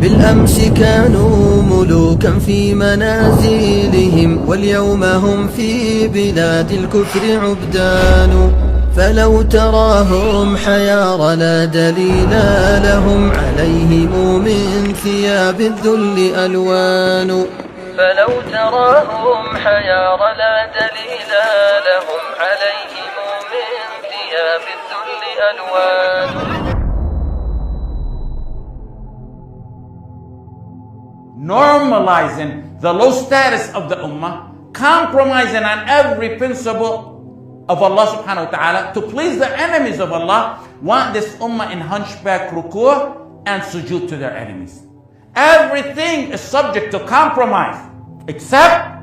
بالأمس كانوا ملوكا في منازلهم، واليوم هم في بلاد الكفر عبدان. فلو تراهم حيارى لا دليل لهم، عليهم من ثياب الذل ألوان. فلو تراهم حيارى لا دليل لهم، عليهم من ثياب الذل ألوان. Normalizing the low status of the ummah, compromising on every principle of Allah subhanahu wa ta'ala to please the enemies of Allah, want this ummah in hunchback ruku' and sujood to their enemies. Everything is subject to compromise except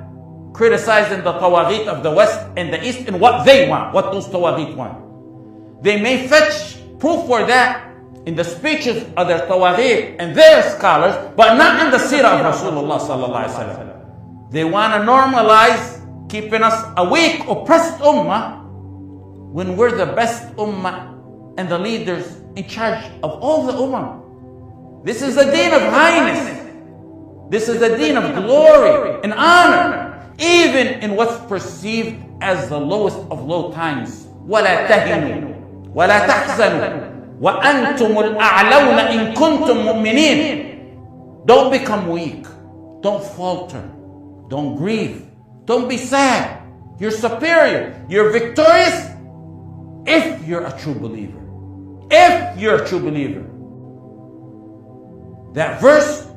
criticizing the tawaghit of the West and the East in what they want, what those tawaghit want. They may fetch proof for that in the speeches of their tawaghit and their scholars, but not in the seerah of Rasulullah sallallahu alaihi wasallam. They want to normalize keeping us a weak, oppressed ummah when we're the best ummah and the leaders in charge of all the ummah. This is a deen of highness. This is a deen of glory and honor, even in what's perceived as the lowest of low times. وَلَا تَهِنُوا وَلَا تَحْزَنُوا وَأَنْتُمُ الْأَعْلَوْنَ إِن كُنْتُم مُؤْمِنِينَ. Don't become weak. Don't falter. Don't grieve. Don't be sad. You're superior. You're victorious if you're a true believer. If you're a true believer. That verse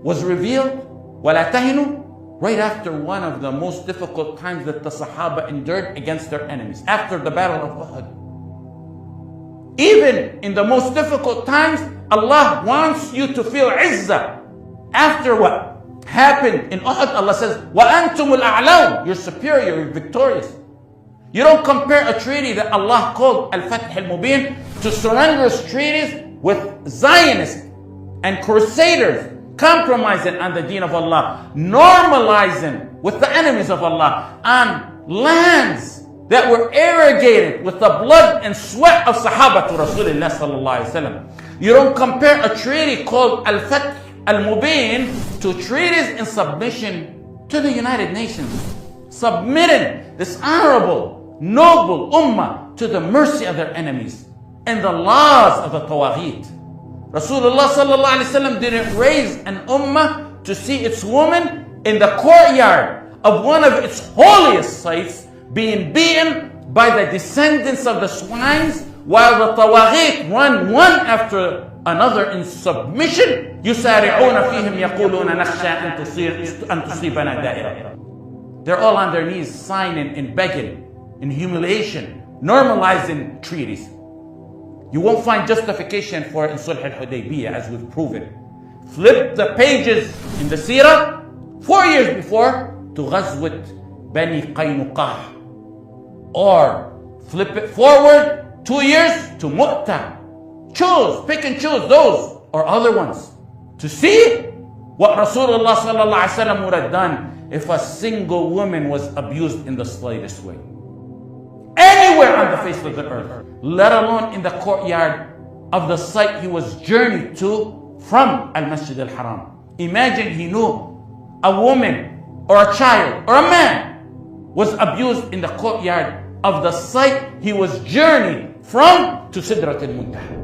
was revealed, وَلَا تَهِنُوا, right after one of the most difficult times that the Sahaba endured against their enemies, after the battle of Uhud. Even in the most difficult times, Allah wants you to feel izzah. After what happened in Uhud, Allah says, وَأَنْتُمُ الْأَعْلَوْنَ, you're superior, you're victorious. You don't compare a treaty that Allah called Al-Fath Al-Mubin to surrenderous treaties with Zionists and crusaders compromising on the deen of Allah, normalizing with the enemies of Allah on lands that were irrigated with the blood and sweat of Sahaba to Rasulullah sallallahu alaihi wasallam. You don't compare a treaty called Al-Fath Al-Mubin to treaties in submission to the United Nations, submitting this honorable, noble ummah to the mercy of their enemies and the laws of the tawaghit. Rasulullah sallallahu alaihi wasallam didn't raise an ummah to see its woman in the courtyard of one of its holiest sites being beaten by the descendants of the swines, while the tawaghit run one after another in submission. يُسَارِعُونَ فِيهِمْ يَقُولُونَ نَخْشَىٰ أَن تُصِيبَنَا دَائِرَةٌ. They're all on their knees signing and begging in humiliation, normalizing treaties. You won't find justification for it in Sulh al-Hudaybiyah, as we've proven. Flip the pages in the seerah 4 years before to Ghazwat Bani Qaynuqah. Or flip it forward 2 years to Mu'tah. Choose, pick and choose those or other ones to see what Rasulullah sallallahu alaihi wasallam would have done if a single woman was abused in the slightest way. Anywhere on the face of the earth, let alone in the courtyard of the site he was journeyed to from Al-Masjid Al-Haram. Imagine he knew a woman or a child or a man was abused in the courtyard of the site he was journeyed from to Sidrat al-Muntaha.